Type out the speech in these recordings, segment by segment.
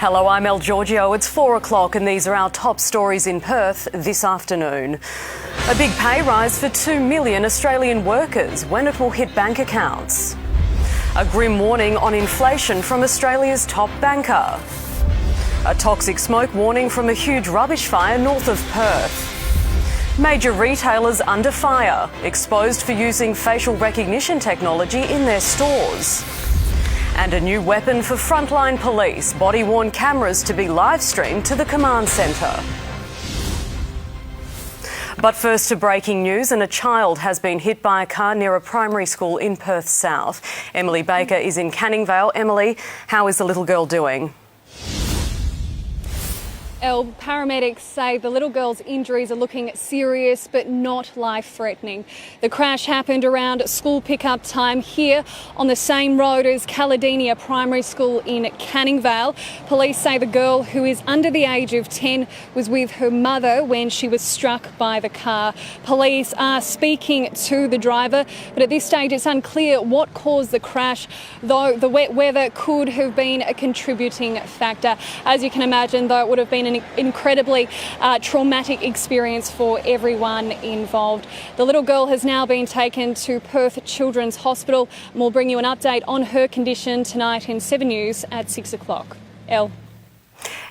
Hello, I'm El Giorgio. It's 4 o'clock and these are our top stories in Perth this afternoon. A big pay rise for 2 million Australian workers, when it will hit bank accounts. A grim warning on inflation from Australia's top banker. A toxic smoke warning from a huge rubbish fire north of Perth. Major retailers under fire, exposed for using facial recognition technology in their stores. And a new weapon for frontline police, body-worn cameras to be live-streamed to the command centre. But first to breaking news, and a child has been hit by a car near a primary school in Perth South. Emily Baker is in Canning Vale. Emily, how is the little girl doing? Paramedics say the little girl's injuries are looking serious but not life-threatening. The crash happened around school pickup time here on the same road as Caledenia Primary School in Canning Vale. Police say the girl, who is under the age of 10, was with her mother when she was struck by the car. Police are speaking to the driver, but at this stage it's unclear what caused the crash, though the wet weather could have been a contributing factor. As you can imagine, though, it would have been an incredibly traumatic experience for everyone involved. The little girl has now been taken to Perth Children's Hospital, and we'll bring you an update on her condition tonight in 7 News at 6 o'clock.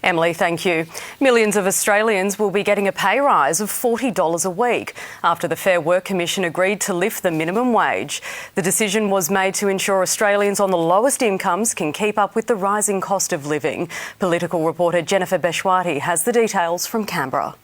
Emily, thank you. Millions of Australians will be getting a pay rise of $40 a week after the Fair Work Commission agreed to lift the minimum wage. The decision was made to ensure Australians on the lowest incomes can keep up with the rising cost of living. Political reporter Jennifer Beshwati has the details from Canberra.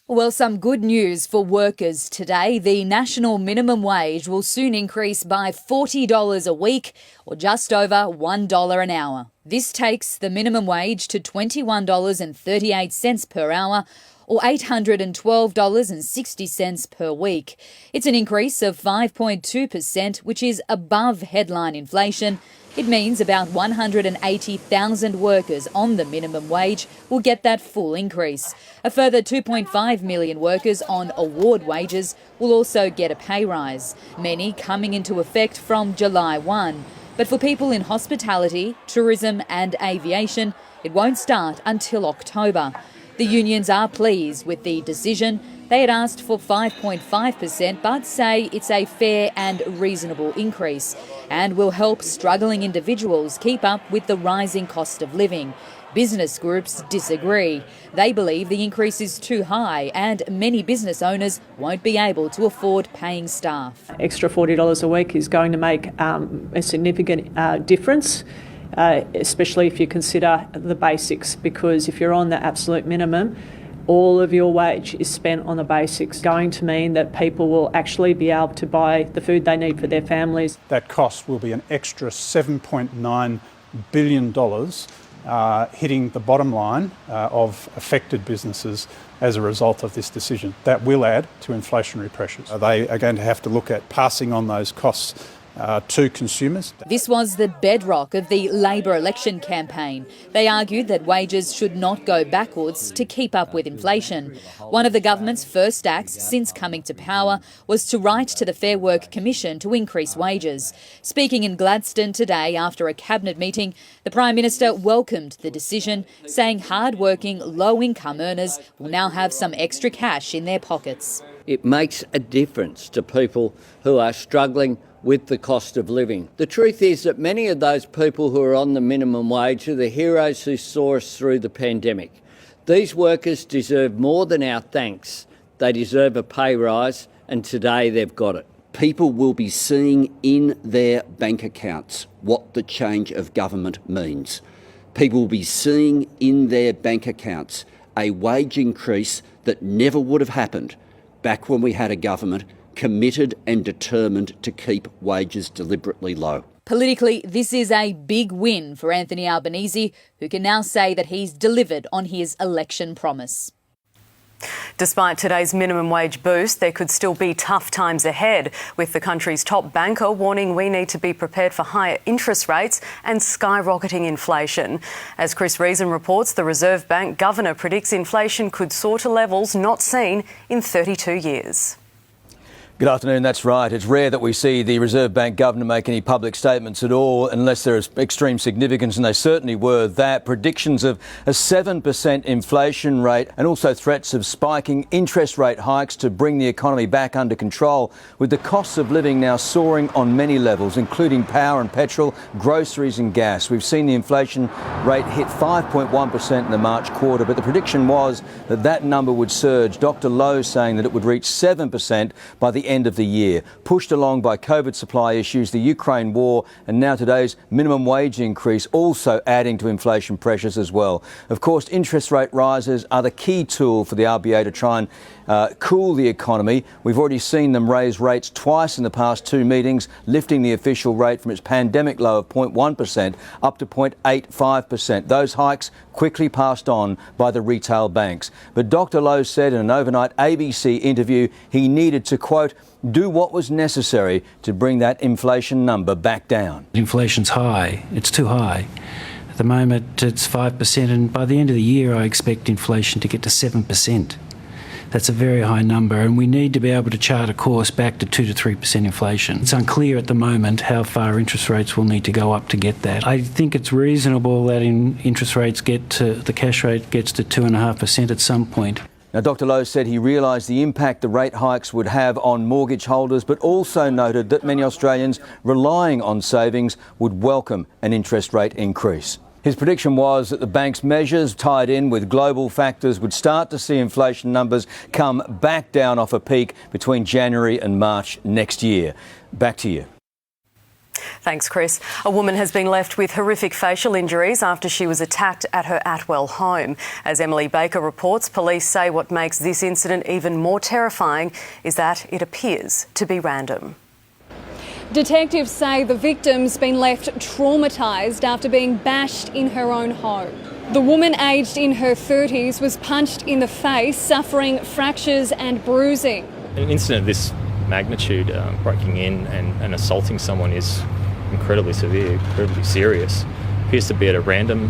Well, some good news for workers today. The national minimum wage will soon increase by $40 a week, or just over $1 an hour. This takes the minimum wage to $21.38 per hour, or $812.60 per week. It's an increase of 5.2%, which is above headline inflation. It means about 180,000 workers on the minimum wage will get that full increase. A further 2.5 million workers on award wages will also get a pay rise, many coming into effect from July 1. But for people in hospitality, tourism and aviation, it won't start until October. The unions are pleased with the decision. They had asked for 5.5%, but say it's a fair and reasonable increase and will help struggling individuals keep up with the rising cost of living. Business groups disagree. They believe the increase is too high and many business owners won't be able to afford paying staff. Extra $40 a week is going to make a significant difference. Especially if you consider the basics, because if you're on the absolute minimum, all of your wage is spent on the basics, going to mean that people will actually be able to buy the food they need for their families. That cost will be an extra $7.9 billion hitting the bottom line of affected businesses as a result of this decision. That will add to inflationary pressures. They are going to have to look at passing on those costs to consumers. This was the bedrock of the Labor election campaign. They argued that wages should not go backwards to keep up with inflation. One of the government's first acts since coming to power was to write to the Fair Work Commission to increase wages. Speaking in Gladstone today after a cabinet meeting, the Prime Minister welcomed the decision, saying hard-working, low-income earners will now have some extra cash in their pockets. It makes a difference to people who are struggling with the cost of living. The truth is that many of those people who are on the minimum wage are the heroes who saw us through the pandemic. These workers deserve more than our thanks. They deserve a pay rise, and today they've got it. People will be seeing in their bank accounts what the change of government means. People will be seeing in their bank accounts a wage increase that never would have happened back when we had a government committed and determined to keep wages deliberately low. Politically, this is a big win for Anthony Albanese, who can now say that he's delivered on his election promise. Despite today's minimum wage boost, there could still be tough times ahead, with the country's top banker warning we need to be prepared for higher interest rates and skyrocketing inflation. As Chris Reason reports, the Reserve Bank governor predicts inflation could soar to levels not seen in 32 years. Good afternoon, that's right. It's rare that we see the Reserve Bank Governor make any public statements at all unless there is extreme significance, and they certainly were that. Predictions of a 7% inflation rate and also threats of spiking interest rate hikes to bring the economy back under control, with the costs of living now soaring on many levels, including power and petrol, groceries and gas. We've seen the inflation rate hit 5.1% in the March quarter, but the prediction was that that number would surge. Dr. Lowe saying that it would reach 7% by the end of the year, pushed along by COVID supply issues, the Ukraine war, and now today's minimum wage increase also adding to inflation pressures as well. Of course, interest rate rises are the key tool for the RBA to try and cool the economy. We've already seen them raise rates twice in the past two meetings, lifting the official rate from its pandemic low of 0.1% up to 0.85%. Those hikes quickly passed on by the retail banks. But Dr. Lowe said in an overnight ABC interview he needed to, quote, do what was necessary to bring that inflation number back down. Inflation's high. It's too high. At the moment it's 5%, and by the end of the year I expect inflation to get to 7%. That's a very high number, and we need to be able to chart a course back to 2 to 3% inflation. It's unclear at the moment how far interest rates will need to go up to get that. I think it's reasonable that interest rates the cash rate gets to 2.5% at some point. Now, Dr. Lowe said he realised the impact the rate hikes would have on mortgage holders, but also noted that many Australians relying on savings would welcome an interest rate increase. His prediction was that the bank's measures, tied in with global factors, would start to see inflation numbers come back down off a peak between January and March next year. Back to you. Thanks, Chris. A woman has been left with horrific facial injuries after she was attacked at her Atwell home. As Emily Baker reports, police say what makes this incident even more terrifying is that it appears to be random. Detectives say the victim's been left traumatised after being bashed in her own home. The woman, aged in her 30s, was punched in the face, suffering fractures and bruising. An incident of this magnitude, breaking in and assaulting someone, is incredibly severe, incredibly serious. Appears to be at a random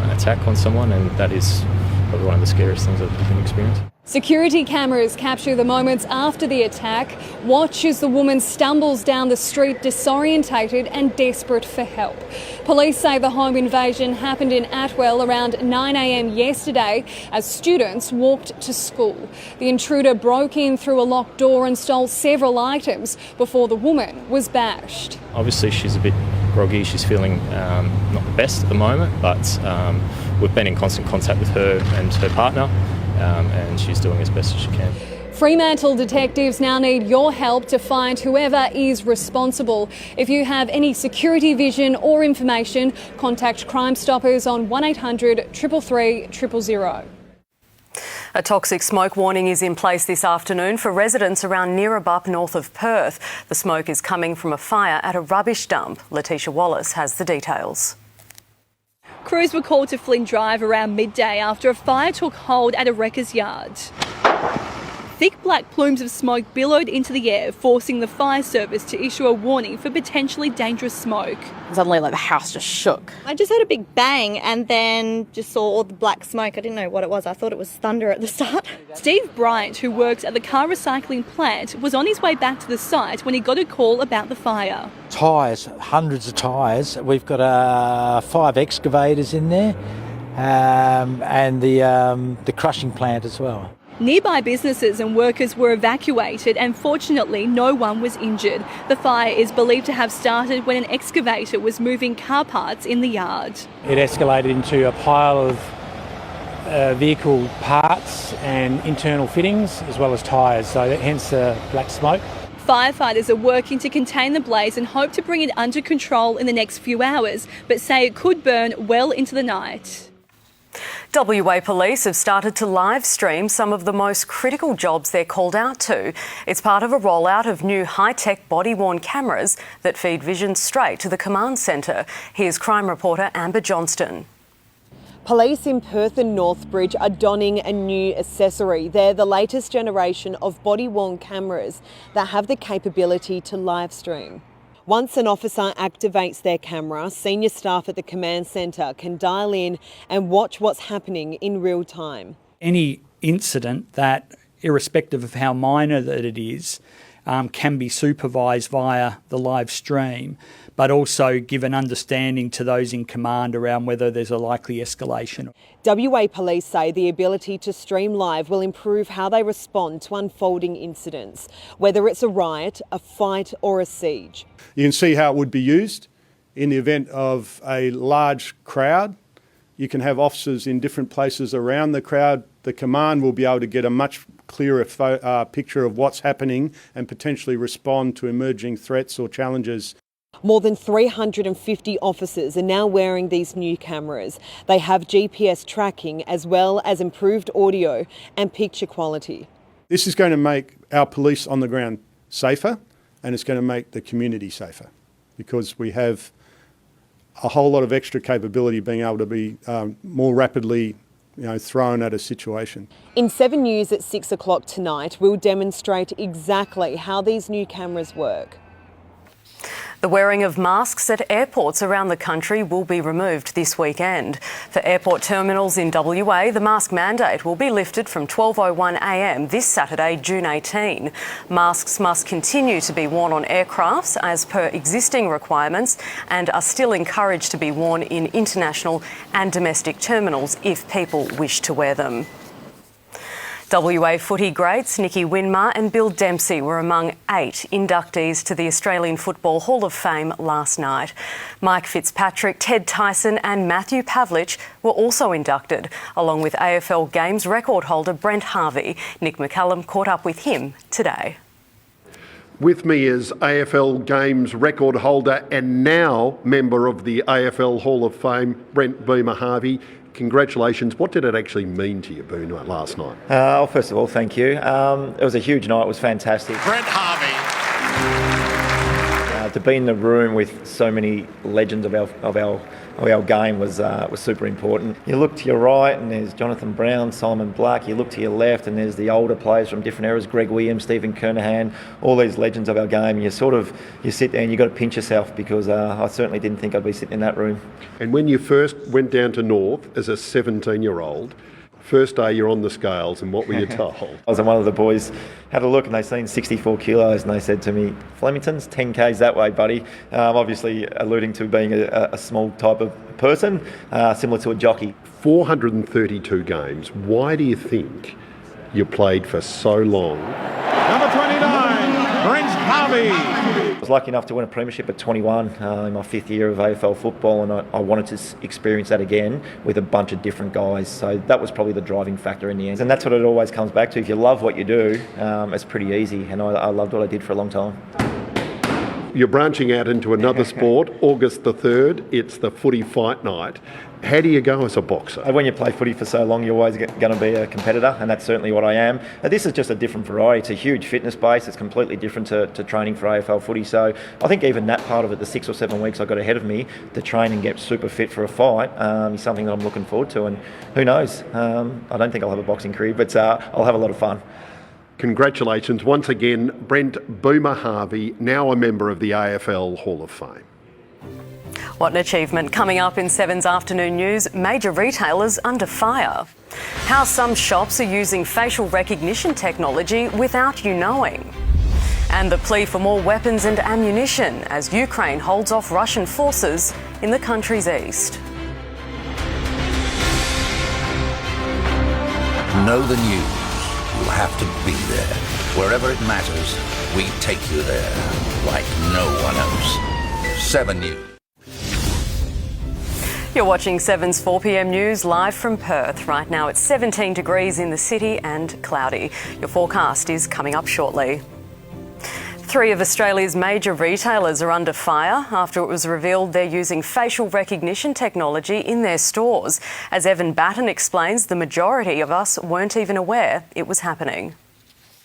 attack on someone, and that is probably one of the scariest things that you can experience. Security cameras capture the moments after the attack. Watch as the woman stumbles down the street, disorientated and desperate for help. Police say the home invasion happened in Atwell around 9 a.m. yesterday as students walked to school. The intruder broke in through a locked door and stole several items before the woman was bashed. Obviously she's a bit groggy, she's feeling not the best at the moment, but we've been in constant contact with her and her partner. And she's doing as best as she can. Fremantle detectives now need your help to find whoever is responsible. If you have any security vision or information, contact Crime Stoppers on 1800 333 000. A toxic smoke warning is in place this afternoon for residents around Neerabup, north of Perth. The smoke is coming from a fire at a rubbish dump. Letitia Wallace has the details. Crews were called to Flynn Drive around midday after a fire took hold at a wrecker's yard. Thick black plumes of smoke billowed into the air, forcing the fire service to issue a warning for potentially dangerous smoke. Suddenly, the house just shook. I just heard a big bang and then just saw all the black smoke. I didn't know what it was. I thought it was thunder at the start. Steve Bryant, who works at the car recycling plant, was on his way back to the site when he got a call about the fire. Tyres, hundreds of tyres. We've got 5 excavators in there and the crushing plant as well. Nearby businesses and workers were evacuated and fortunately no one was injured. The fire is believed to have started when an excavator was moving car parts in the yard. It escalated into a pile of vehicle parts and internal fittings as well as tyres, so hence the black smoke. Firefighters are working to contain the blaze and hope to bring it under control in the next few hours, but say it could burn well into the night. WA Police have started to live stream some of the most critical jobs they're called out to. It's part of a rollout of new high-tech body-worn cameras that feed vision straight to the command centre. Here's crime reporter Amber Johnston. Police in Perth and Northbridge are donning a new accessory. They're the latest generation of body-worn cameras that have the capability to live stream. Once an officer activates their camera, senior staff at the command centre can dial in and watch what's happening in real time. Any incident that, irrespective of how minor that it is, can be supervised via the live stream, but also give an understanding to those in command around whether there's a likely escalation. WA Police say the ability to stream live will improve how they respond to unfolding incidents, whether it's a riot, a fight or a siege. You can see how it would be used in the event of a large crowd. You can have officers in different places around the crowd. The command will be able to get a much clearer picture of what's happening and potentially respond to emerging threats or challenges. More than 350 officers are now wearing these new cameras. They have GPS tracking as well as improved audio and picture quality. This is going to make our police on the ground safer, and it's going to make the community safer because we have a whole lot of extra capability being able to be more rapidly thrown at a situation. In 7 News at 6 o'clock tonight, we'll demonstrate exactly how these new cameras work. The wearing of masks at airports around the country will be removed this weekend. For airport terminals in WA, the mask mandate will be lifted from 12:01 a.m. this Saturday, June 18. Masks must continue to be worn on aircrafts as per existing requirements and are still encouraged to be worn in international and domestic terminals if people wish to wear them. WA footy greats Nicky Winmar and Bill Dempsey were among 8 inductees to the Australian Football Hall of Fame last night. Mike Fitzpatrick, Ted Tyson and Matthew Pavlich were also inducted, along with AFL Games record holder Brent Harvey. Nick McCallum caught up with him today. With me is AFL Games record holder and now member of the AFL Hall of Fame, Brent Boomer Harvey. Congratulations. What did it actually mean to you, Boomer, last night? First of all, thank you. It was a huge night. It was fantastic. Brent Harvey. To be in the room with so many legends of our game was super important. You look to your right and there's Jonathan Brown, Simon Black. You look to your left and there's the older players from different eras, Greg Williams, Stephen Kernahan, all these legends of our game. You sit there and you've got to pinch yourself because I certainly didn't think I'd be sitting in that room. And when you first went down to North as a 17-year-old, first day you're on the scales, and what were you told? I was one of the boys, had a look and they seen 64 kilos and they said to me, Flemington's 10 k's that way, buddy. Obviously alluding to being a small type of person, similar to a jockey. 432 games. Why do you think you played for so long? Number 29, Brent Harvey. I was lucky enough to win a premiership at 21 in my 5th year of AFL football, and I wanted to experience that again with a bunch of different guys. So that was probably the driving factor in the end. And that's what it always comes back to. If you love what you do, it's pretty easy. And I loved what I did for a long time. You're branching out into another sport, August the 3rd. It's the footy fight night. How do you go as a boxer? When you play footy for so long, you're always going to be a competitor, and that's certainly what I am. This is just a different variety. It's a huge fitness base. It's completely different to training for AFL footy. So I think even that part of it, the 6 or 7 weeks I got ahead of me to train and get super fit for a fight, is something that I'm looking forward to. And who knows? I don't think I'll have a boxing career, but I'll have a lot of fun. Congratulations once again, Brent Boomer Harvey, now a member of the AFL Hall of Fame. What an achievement. Coming up in 7's afternoon news, major retailers under fire. How some shops are using facial recognition technology without you knowing. And the plea for more weapons and ammunition as Ukraine holds off Russian forces in the country's east. Know the news. You'll have to be there. Wherever it matters, we take you there like no one else. 7 News. You're watching 7's 4 p.m. news live from Perth. Right now it's 17 degrees in the city and cloudy. Your forecast is coming up shortly. 3 of Australia's major retailers are under fire after it was revealed they're using facial recognition technology in their stores. As Evan Batten explains, the majority of us weren't even aware it was happening.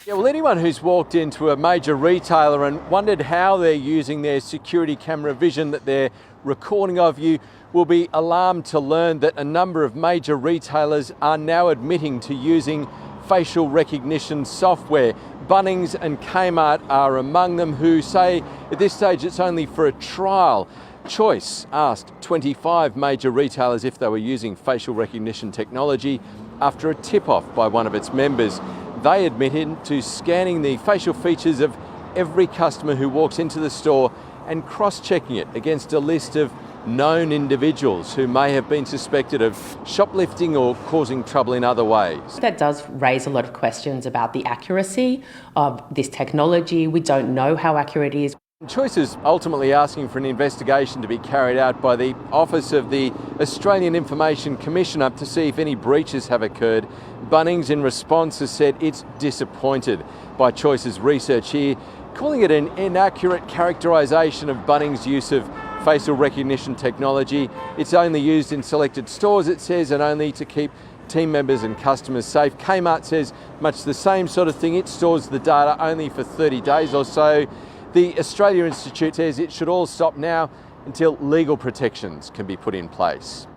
Yeah, well, anyone who's walked into a major retailer and wondered how they're using their security camera vision that they're recording of you will be alarmed to learn that a number of major retailers are now admitting to using facial recognition software. Bunnings and Kmart are among them, who say at this stage it's only for a trial. Choice asked 25 major retailers if they were using facial recognition technology after a tip-off by one of its members. They admitted to scanning the facial features of every customer who walks into the store and cross-checking it against a list of known individuals who may have been suspected of shoplifting or causing trouble in other ways. That does raise a lot of questions about the accuracy of this technology. We don't know how accurate it is. Choice is ultimately asking for an investigation to be carried out by the Office of the Australian Information Commissioner to see if any breaches have occurred. Bunnings, in response, has said it's disappointed by Choice's research here, calling it an inaccurate characterisation of Bunnings' use of facial recognition technology. It's only used in selected stores, it says, and only to keep team members and customers safe. Kmart says much the same sort of thing. It stores the data only for 30 days or so. The Australia Institute says it should all stop now until legal protections can be put in place.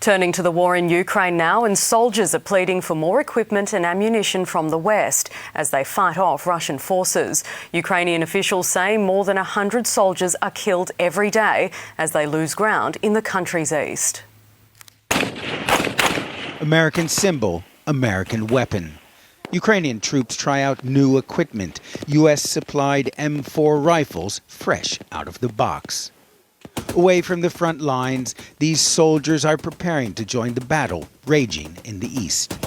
Turning to the war in Ukraine now, and soldiers are pleading for more equipment and ammunition from the West as they fight off Russian forces. Ukrainian officials say more than 100 soldiers are killed every day as they lose ground in the country's east. American symbol, American weapon. Ukrainian troops try out new equipment, U.S.-supplied M4 rifles fresh out of the box. Away from the front lines, these soldiers are preparing to join the battle raging in the east.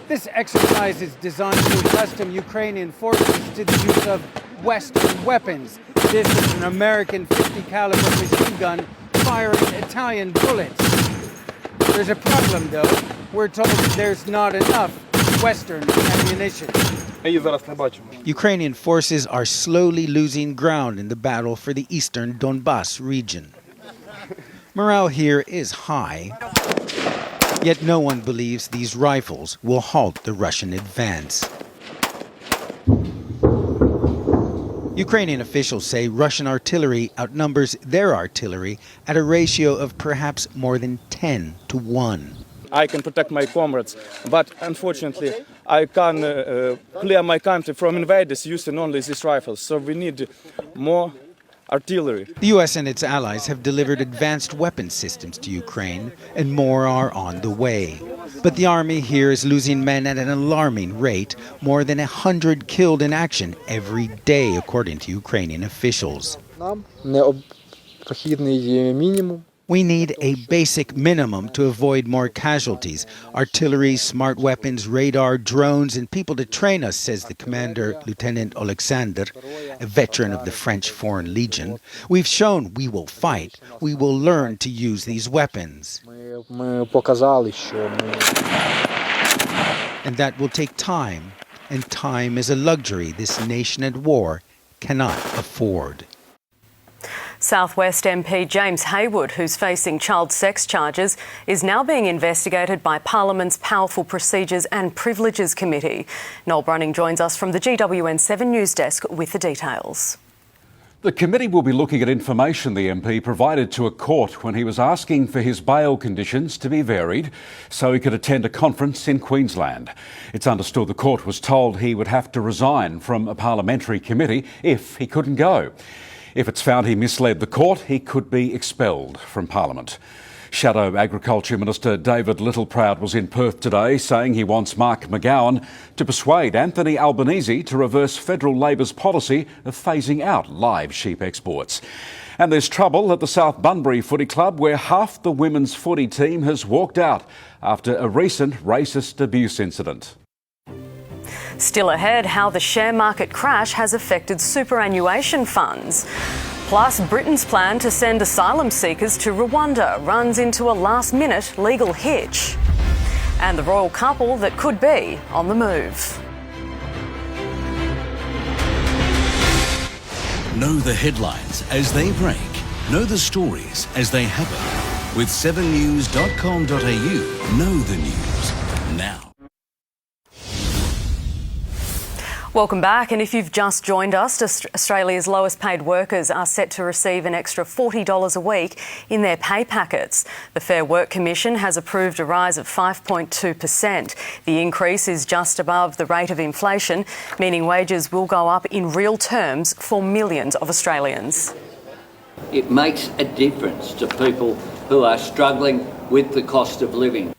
This exercise is designed to accustom Ukrainian forces to the use of Western weapons. This is an American 50 caliber machine gun firing Italian bullets. There's a problem though. We're told there's not enough Western ammunition. Ukrainian forces are slowly losing ground in the battle for the eastern Donbas region. Morale here is high, yet no one believes these rifles will halt the Russian advance. Ukrainian officials say Russian artillery outnumbers their artillery at a ratio of perhaps more than 10 to 1. I can protect my comrades, but unfortunately I can clear my country from invaders using only these rifles, so we need more artillery. The U.S. and its allies have delivered advanced weapon systems to Ukraine, and more are on the way. But the army here is losing men at an alarming rate, more than 100 killed in action every day, according to Ukrainian officials. We need a basic minimum to avoid more casualties. Artillery, smart weapons, radar, drones, and people to train us, says the commander, Lieutenant Alexander, a veteran of the French Foreign Legion. We've shown we will fight. We will learn to use these weapons. And that will take time. And time is a luxury this nation at war cannot afford. South West MP James Haywood, who's facing child sex charges, is now being investigated by Parliament's Powerful Procedures and Privileges Committee. Noel Brunning joins us from the GWN 7 News Desk with the details. The committee will be looking at information the MP provided to a court when he was asking for his bail conditions to be varied so he could attend a conference in Queensland. It's understood the court was told he would have to resign from a parliamentary committee if he couldn't go. If it's found he misled the court, he could be expelled from Parliament. Shadow Agriculture Minister David Littleproud was in Perth today saying he wants Mark McGowan to persuade Anthony Albanese to reverse federal Labor's policy of phasing out live sheep exports. And there's trouble at the South Bunbury Footy Club, where half the women's footy team has walked out after a recent racist abuse incident. Still ahead, how the share market crash has affected superannuation funds. Plus, Britain's plan to send asylum seekers to Rwanda runs into a last-minute legal hitch. And the royal couple that could be on the move. Know the headlines as they break. Know the stories as they happen. With 7news.com.au, know the news now. Welcome back, and if you've just joined us, Australia's lowest paid workers are set to receive an extra $40 a week in their pay packets. The Fair Work Commission has approved a rise of 5.2%. The increase is just above the rate of inflation, meaning wages will go up in real terms for millions of Australians. It makes a difference to people who are struggling with the cost of living.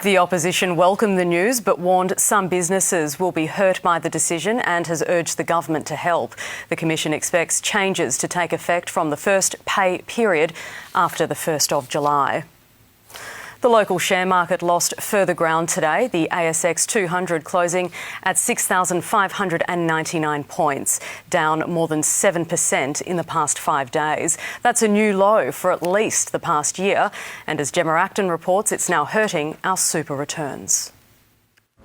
The opposition welcomed the news but warned some businesses will be hurt by the decision and has urged the government to help. The Commission expects changes to take effect from the first pay period after the 1st of July. The local share market lost further ground today, the ASX 200 closing at 6,599 points, down more than 7% in the past 5 days. That's a new low for at least the past year. And as Gemma Acton reports, it's now hurting our super returns.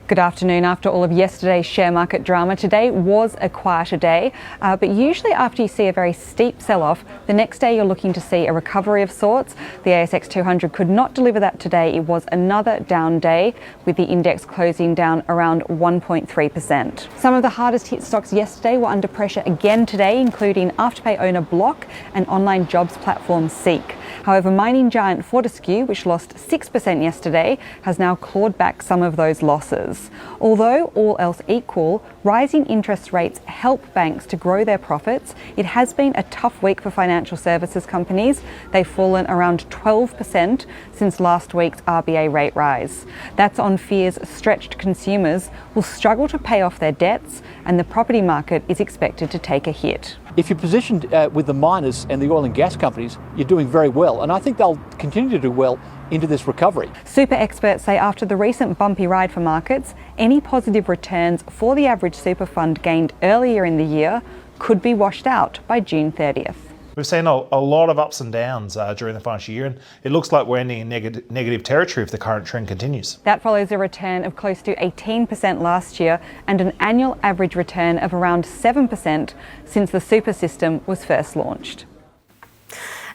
Good afternoon. After all of yesterday's share market drama, today was a quieter day, but usually after you see a very steep sell-off, the next day you're looking to see a recovery of sorts. The ASX 200 could not deliver that today. It was another down day, with the index closing down around 1.3%. Some of the hardest hit stocks yesterday were under pressure again today, including Afterpay owner Block and online jobs platform Seek. However, mining giant Fortescue, which lost 6% yesterday, has now clawed back some of those losses. Although all else equal, rising interest rates help banks to grow their profits. It has been a tough week for financial services companies. They've fallen around 12% since last week's RBA rate rise. That's on fears stretched consumers will struggle to pay off their debts, and the property market is expected to take a hit. If you're positioned with the miners and the oil and gas companies, you're doing very well, and I think they'll continue to do well into this recovery. Super experts say after the recent bumpy ride for markets, any positive returns for the average super fund gained earlier in the year could be washed out by June 30th. We've seen a lot of ups and downs during the financial year, and it looks like we're ending in negative territory if the current trend continues. That follows a return of close to 18% last year and an annual average return of around 7% since the super system was first launched.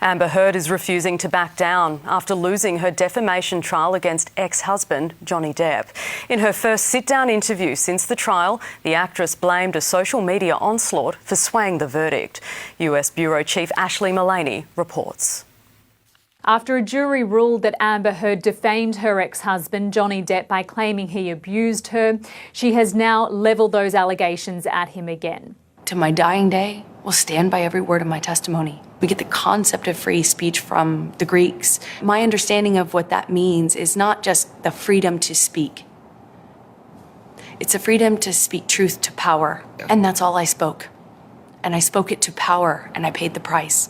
Amber Heard is refusing to back down after losing her defamation trial against ex-husband Johnny Depp. In her first sit-down interview since the trial, the actress blamed a social media onslaught for swaying the verdict. US Bureau Chief Ashley Mullaney reports. After a jury ruled that Amber Heard defamed her ex-husband Johnny Depp by claiming he abused her, she has now levelled those allegations at him again. To my dying day, will stand by every word of my testimony. We get the concept of free speech from the Greeks. My understanding of what that means is not just the freedom to speak. It's a freedom to speak truth to power. And that's all I spoke. And I spoke it to power, and I paid the price.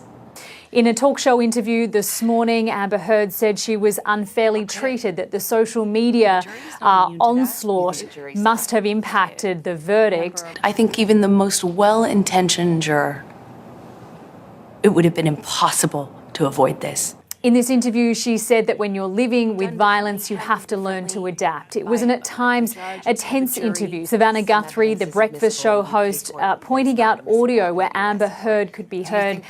In a talk show interview this morning, Amber Heard said she was unfairly treated, that the social media onslaught must have impacted the verdict. I think even the most well-intentioned juror, it would have been impossible to avoid this. In this interview, she said that when you're living with violence, you have to learn to adapt. It was at times a tense interview. Savannah Guthrie, the breakfast show host, pointing out audio where Amber Heard could be heard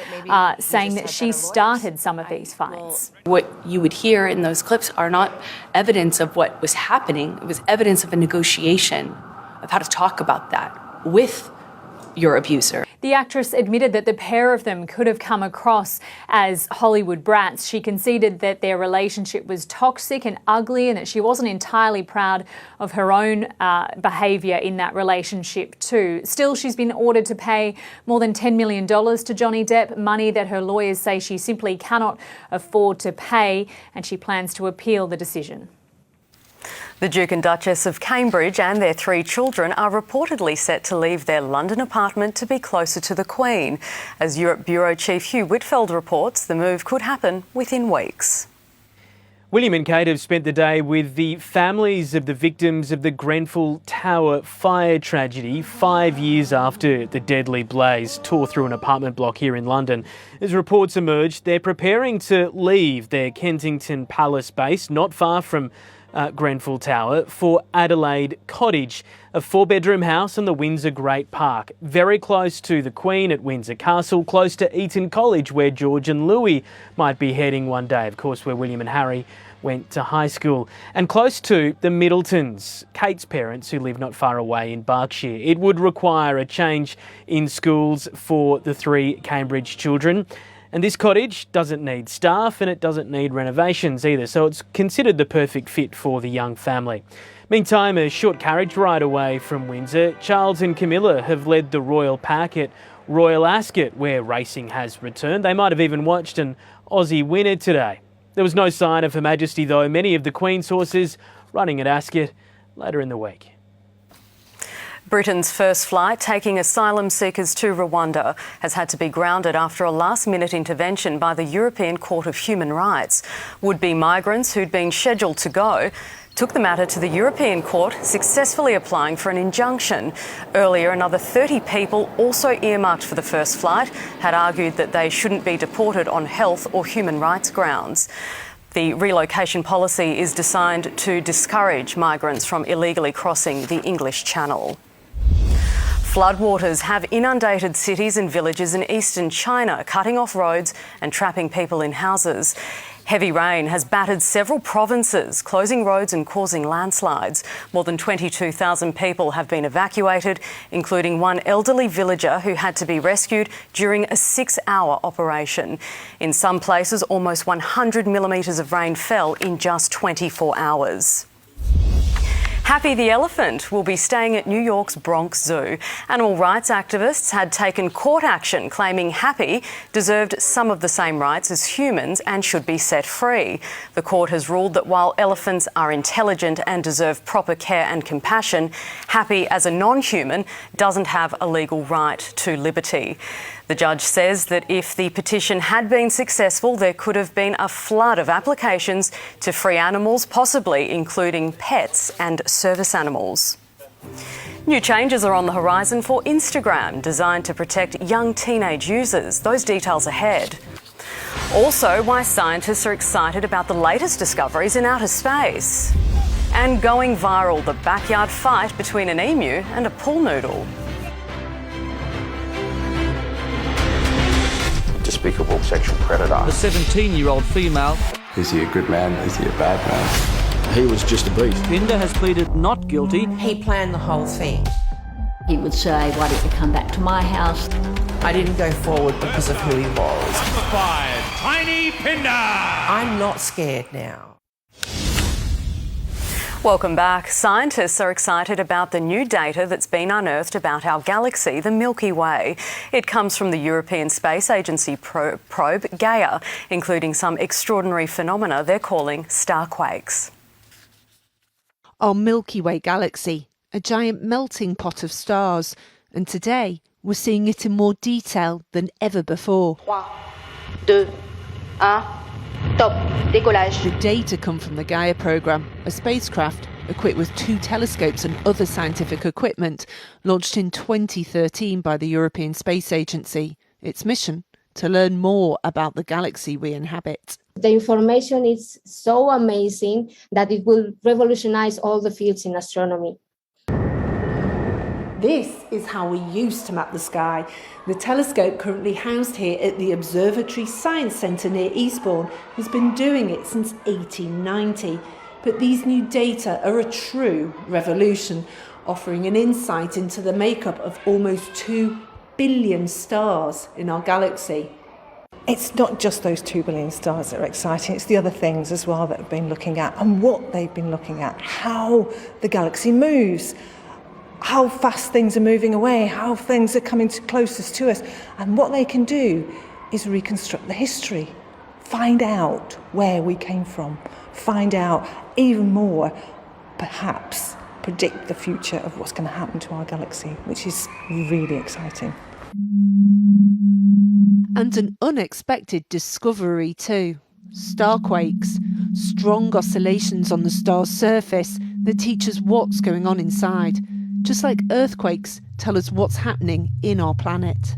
saying that she started some of these fights. What you would hear in those clips are not evidence of what was happening. It was evidence of a negotiation of how to talk about that with your abuser. The actress admitted that the pair of them could have come across as Hollywood brats. She conceded that their relationship was toxic and ugly and that she wasn't entirely proud of her own behaviour in that relationship too. Still, she's been ordered to pay more than $10 million to Johnny Depp, money that her lawyers say she simply cannot afford to pay, and she plans to appeal the decision. The Duke and Duchess of Cambridge and their 3 children are reportedly set to leave their London apartment to be closer to the Queen. As Europe Bureau Chief Hugh Whitfeld reports, the move could happen within weeks. William and Kate have spent the day with the families of the victims of the Grenfell Tower fire tragedy 5 years after the deadly blaze tore through an apartment block here in London. As reports emerged, they're preparing to leave their Kensington Palace base, not far from Grenfell Tower, for Adelaide Cottage, a 4-bedroom house in the Windsor Great Park, very close to the Queen at Windsor Castle, close to Eton College, where George and Louis might be heading one day, of course, where William and Harry went to high school, and close to the Middletons, Kate's parents, who live not far away in Berkshire. It would require a change in schools for the 3 Cambridge children. And this cottage doesn't need staff and it doesn't need renovations either, so it's considered the perfect fit for the young family. Meantime, a short carriage ride away from Windsor, Charles and Camilla have led the Royal Pack at Royal Ascot, where racing has returned. They might have even watched an Aussie winner today. There was no sign of Her Majesty though. Many of the Queen's horses running at Ascot later in the week. Britain's first flight taking asylum seekers to Rwanda has had to be grounded after a last-minute intervention by the European Court of Human Rights. Would-be migrants who'd been scheduled to go took the matter to the European Court, successfully applying for an injunction. Earlier, another 30 people, also earmarked for the first flight, had argued that they shouldn't be deported on health or human rights grounds. The relocation policy is designed to discourage migrants from illegally crossing the English Channel. Floodwaters have inundated cities and villages in eastern China, cutting off roads and trapping people in houses. Heavy rain has battered several provinces, closing roads and causing landslides. More than 22,000 people have been evacuated, including one elderly villager who had to be rescued during a 6-hour operation. In some places, almost 100 millimetres of rain fell in just 24 hours. Happy the elephant will be staying at New York's Bronx Zoo. Animal rights activists had taken court action claiming Happy deserved some of the same rights as humans and should be set free. The court has ruled that while elephants are intelligent and deserve proper care and compassion, Happy as a non-human doesn't have a legal right to liberty. The judge says that if the petition had been successful, there could have been a flood of applications to free animals, possibly including pets and service animals. New changes are on the horizon for Instagram, designed to protect young teenage users. Those details ahead. Also, why scientists are excited about the latest discoveries in outer space. And going viral, the backyard fight between an emu and a pool noodle. Despicable sexual predator. The 17-year-old female. Is he a good man? Is he a bad man? He was just a beast. Binder has pleaded not guilty. He planned the whole thing. He would say, why don't you come back to my house? I didn't go forward because of who he was. Number 5, Tiny Pinder. I'm not scared now. Welcome back. Scientists are excited about the new data that's been unearthed about our galaxy, the Milky Way. It comes from the European Space Agency probe Gaia, including some extraordinary phenomena they're calling starquakes. Our Milky Way galaxy, a giant melting pot of stars, and today we're seeing it in more detail than ever before. 3, 2, 1. Top, décollage. The data come from the Gaia programme, a spacecraft equipped with 2 telescopes and other scientific equipment, launched in 2013 by the European Space Agency. Its mission? To learn more about the galaxy we inhabit. The information is so amazing that it will revolutionize all the fields in astronomy. This is how we used to map the sky. The telescope currently housed here at the Observatory Science Centre near Eastbourne has been doing it since 1890. But these new data are a true revolution, offering an insight into the makeup of almost 2 billion stars in our galaxy. It's not just those 2 billion stars that are exciting, it's the other things as well that have been looking at and what they've been looking at, how the galaxy moves, how fast things are moving away, how things are coming closest to us. And what they can do is reconstruct the history, find out where we came from, find out even more, perhaps predict the future of what's going to happen to our galaxy, which is really exciting. And an unexpected discovery too. Starquakes, strong oscillations on the star's surface that teach us what's going on inside. Just like earthquakes tell us what's happening in our planet.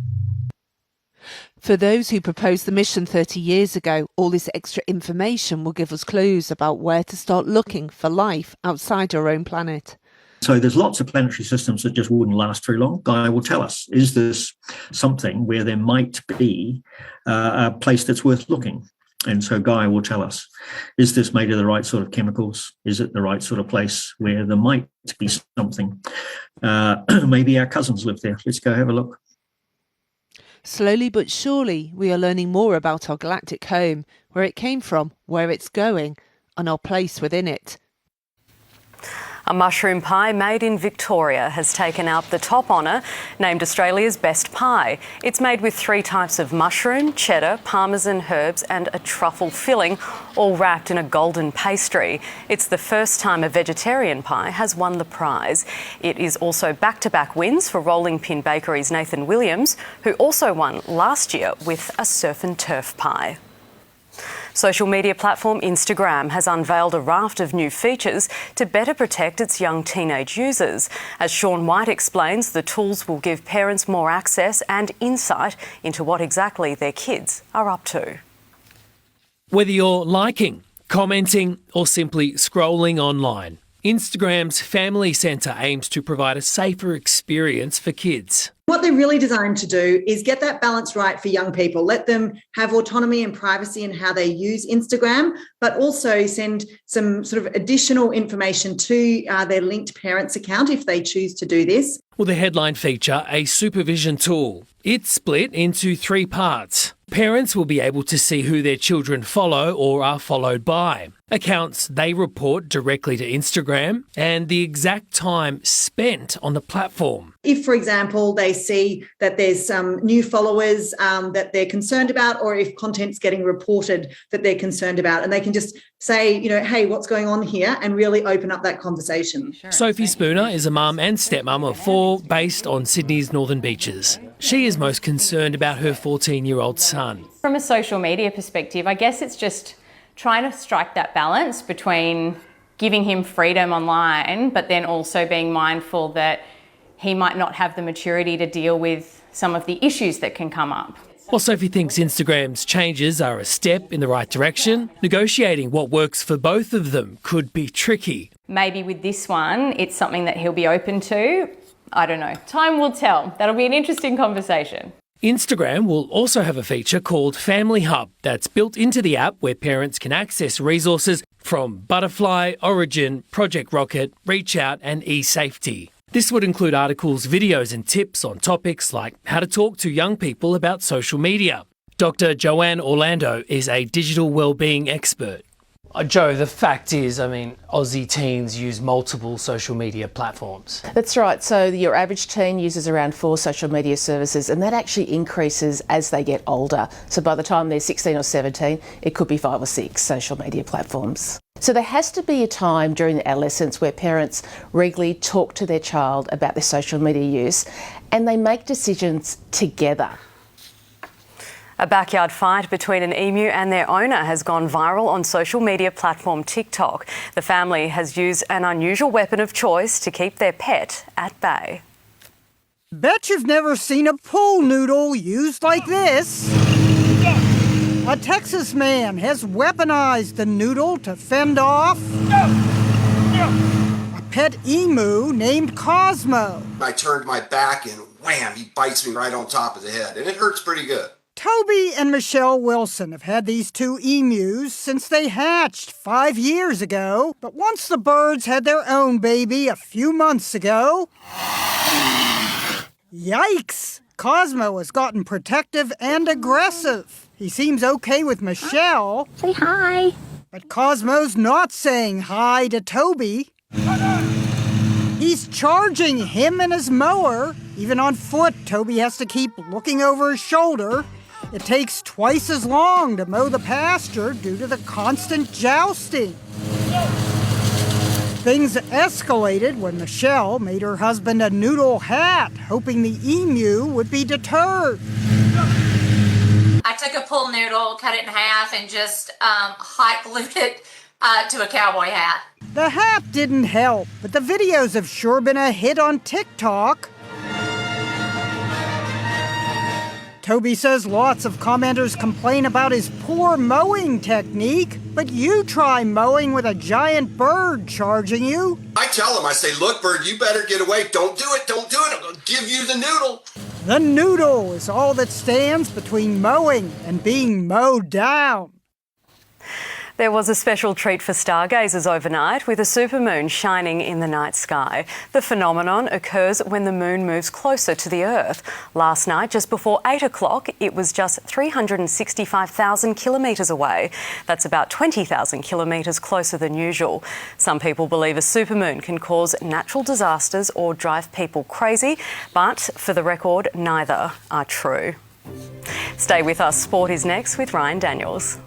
For those who proposed the mission 30 years ago, all this extra information will give us clues about where to start looking for life outside our own planet. So there's lots of planetary systems that just wouldn't last very long. Gaia will tell us, is this something where there might be a place that's worth looking? And so Gaia will tell us, is this made of the right sort of chemicals? Is it the right sort of place where there might be something? Maybe our cousins live there. Let's go have a look. Slowly but surely, we are learning more about our galactic home, where it came from, where it's going, and our place within it. A mushroom pie made in Victoria has taken out the top honour, named Australia's best pie. It's made with 3 types of mushroom, cheddar, parmesan herbs and a truffle filling, all wrapped in a golden pastry. It's the first time a vegetarian pie has won the prize. It is also back-to-back wins for Rolling Pin Bakery's Nathan Williams, who also won last year with a surf and turf pie. Social media platform Instagram has unveiled a raft of new features to better protect its young teenage users. As Sean White explains, the tools will give parents more access and insight into what exactly their kids are up to. Whether you're liking, commenting or simply scrolling online, Instagram's Family Centre aims to provide a safer experience for kids. What they're really designed to do is get that balance right for young people, let them have autonomy and privacy in how they use Instagram, but also send some sort of additional information to their linked parents account if they choose to do this. Will the headline feature a supervision tool? It's split into 3 parts. Parents will be able to see who their children follow or are followed by, accounts they report directly to Instagram, and the exact time spent on the platform. If, for example, they see that there's some new followers that they're concerned about, or if content's getting reported that they're concerned about, and they can just say, hey, what's going on here, and really open up that conversation. Sophie Spooner is a mum and stepmum of 4 based on Sydney's Northern Beaches. She is most concerned about her 14-year-old son. From a social media perspective, I guess it's just trying to strike that balance between giving him freedom online, but then also being mindful that he might not have the maturity to deal with some of the issues that can come up. While Sophie thinks Instagram's changes are a step in the right direction, negotiating what works for both of them could be tricky. Maybe with this one, it's something that he'll be open to. I don't know. Time will tell. That'll be an interesting conversation. Instagram will also have a feature called Family Hub that's built into the app where parents can access resources from Butterfly, Origin, Project Rocket, Reach Out and eSafety. This would include articles, videos and tips on topics like how to talk to young people about social media. Dr. Joanne Orlando is a digital wellbeing expert. Joe, the fact is, Aussie teens use multiple social media platforms. That's right. So your average teen uses around 4 social media services, and that actually increases as they get older. So by the time they're 16 or 17, it could be 5 or 6 social media platforms. So there has to be a time during the adolescence where parents regularly talk to their child about their social media use and they make decisions together. A backyard fight between an emu and their owner has gone viral on social media platform TikTok. The family has used an unusual weapon of choice to keep their pet at bay. Bet you've never seen a pool noodle used like this. A Texas man has weaponized the noodle to fend off a pet emu named Cosmo. I turned my back and wham, he bites me right on top of the head, and it hurts pretty good. Toby and Michelle Wilson have had these 2 emus since they hatched 5 years ago, but once the birds had their own baby a few months ago, yikes! Cosmo has gotten protective and aggressive. He seems okay with Michelle. Say hi. But Cosmo's not saying hi to Toby. He's charging him and his mower. Even on foot, Toby has to keep looking over his shoulder. It takes twice as long to mow the pasture due to the constant jousting. Things escalated when Michelle made her husband a noodle hat, hoping the emu would be deterred. I took a pool noodle, cut it in half, and just hot glued it to a cowboy hat. The hat didn't help, but the videos have sure been a hit on TikTok. Toby says lots of commenters complain about his poor mowing technique, but you try mowing with a giant bird charging you. I tell him, I say, look, bird, you better get away. Don't do it. I'm going to give you the noodle. The noodle is all that stands between mowing and being mowed down. There was a special treat for stargazers overnight with a supermoon shining in the night sky. The phenomenon occurs when the moon moves closer to the Earth. Last night, just before 8 o'clock, it was just 365,000 kilometres away. That's about 20,000 kilometres closer than usual. Some people believe a supermoon can cause natural disasters or drive people crazy, but for the record, neither are true. Stay with us. Sport is next with Ryan Daniels.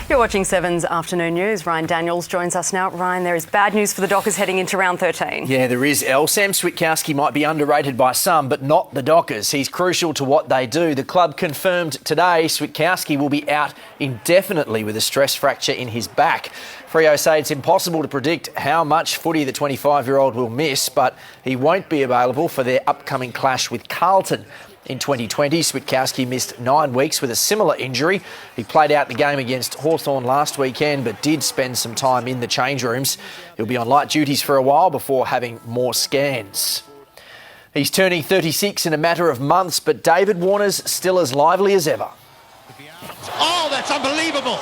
You're watching 7's Afternoon News. Ryan Daniels joins us now. Ryan, there is bad news for the Dockers heading into round 13. Yeah, there is, Elle. Sam Switkowski might be underrated by some, but not the Dockers. He's crucial to what they do. The club confirmed today Switkowski will be out indefinitely with a stress fracture in his back. Freo say it's impossible to predict how much footy the 25-year-old will miss, but he won't be available for their upcoming clash with Carlton. In 2020, Switkowski missed 9 weeks with a similar injury. He played out the game against Hawthorn last weekend, but did spend some time in the change rooms. He'll be on light duties for a while before having more scans. He's turning 36 in a matter of months, but David Warner's still as lively as ever. Oh, that's unbelievable.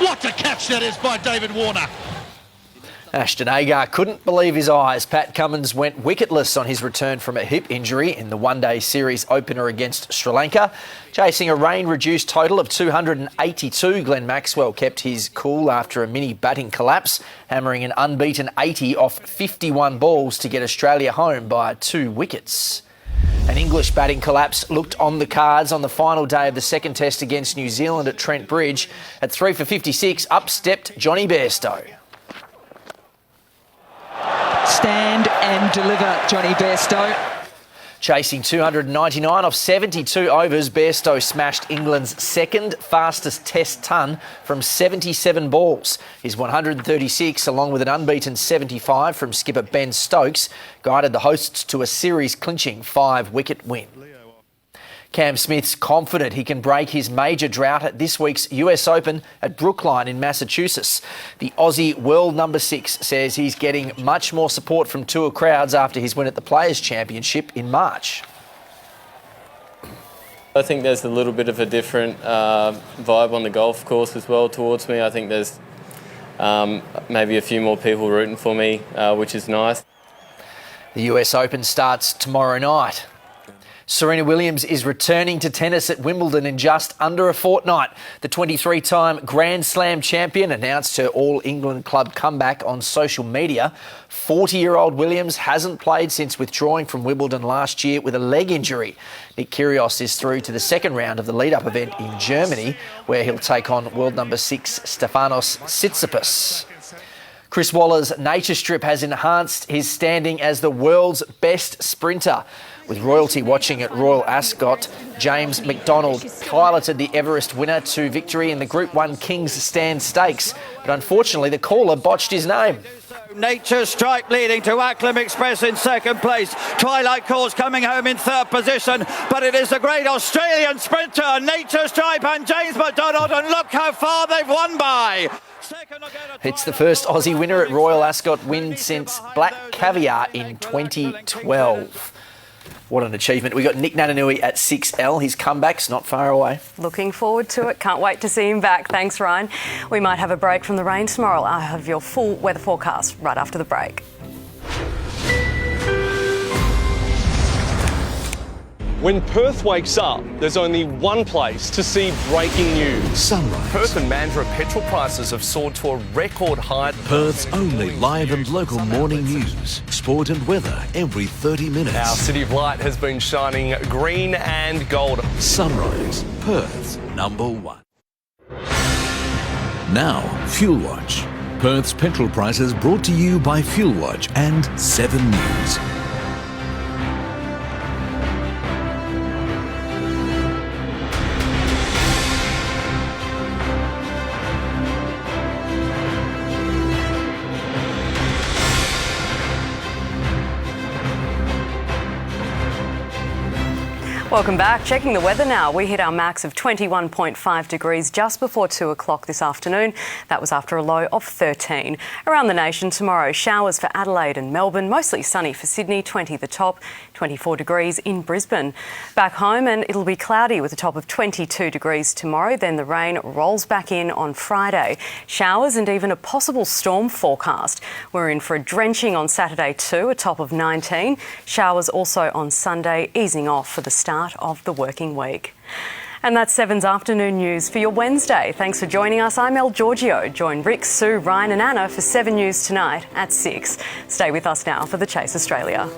What a catch that is by David Warner. Ashton Agar couldn't believe his eyes. Pat Cummins went wicketless on his return from a hip injury in the one-day series opener against Sri Lanka. Chasing a rain-reduced total of 282, Glenn Maxwell kept his cool after a mini batting collapse, hammering an unbeaten 80 off 51 balls to get Australia home by 2 wickets. An English batting collapse looked on the cards on the final day of the second test against New Zealand at Trent Bridge. At 3 for 56, up stepped Johnny Bairstow. Stand and deliver, Johnny Bairstow. Chasing 299 off 72 overs, Bairstow smashed England's second fastest test ton from 77 balls. His 136, along with an unbeaten 75 from skipper Ben Stokes, guided the hosts to a series-clinching 5-wicket win. Cam Smith's confident he can break his major drought at this week's US Open at Brookline in Massachusetts. The Aussie world number 6 says he's getting much more support from tour crowds after his win at the Players' Championship in March. I think there's a little bit of a different vibe on the golf course as well towards me. I think there's maybe a few more people rooting for me, which is nice. The US Open starts tomorrow night. Serena Williams is returning to tennis at Wimbledon in just under a fortnight. The 23-time Grand Slam champion announced her All-England club comeback on social media. 40-year-old Williams hasn't played since withdrawing from Wimbledon last year with a leg injury. Nick Kyrgios is through to the second round of the lead-up event in Germany, where he'll take on world number 6 Stefanos Tsitsipas. Chris Waller's nature strip has enhanced his standing as the world's best sprinter. With royalty watching at Royal Ascot, James McDonald piloted the Everest winner to victory in the Group 1 King's Stand Stakes, but unfortunately the caller botched his name. Nature Stripe leading to Acklam Express in second place. Twilight Calls coming home in third position, but it is the great Australian sprinter, Nature Stripe and James McDonald, and look how far they've won by. It's the first Aussie winner at Royal Ascot win since Black Caviar in 2012. What an achievement. We got Nick Nananui at 6L. His comeback's not far away. Looking forward to it. Can't wait to see him back. Thanks, Ryan. We might have a break from the rain tomorrow. I'll have your full weather forecast right after the break. When Perth wakes up, there's only one place to see breaking news. Sunrise. Perth and Mandurah petrol prices have soared to a record high. Perth's only live and local morning news, sport and weather every 30 minutes. Our City of Light has been shining green and gold. Sunrise, Perth's #1. Now, Fuel Watch. Perth's petrol prices brought to you by Fuel Watch and 7 News. Welcome back. Checking the weather now. We hit our max of 21.5 degrees just before 2 o'clock this afternoon. That was after a low of 13. Around the nation tomorrow, showers for Adelaide and Melbourne, mostly sunny for Sydney, 20 the top, 24 degrees in Brisbane. Back home, and it'll be cloudy with a top of 22 degrees tomorrow. Then the rain rolls back in on Friday. Showers and even a possible storm forecast. We're in for a drenching on Saturday too, a top of 19. Showers also on Sunday, easing off for the start of the working week. And that's 7's afternoon news for your Wednesday. Thanks for joining us. I'm El Giorgio. Join Rick, Sue, Ryan and Anna for 7 News tonight at 6. Stay with us now for The Chase Australia.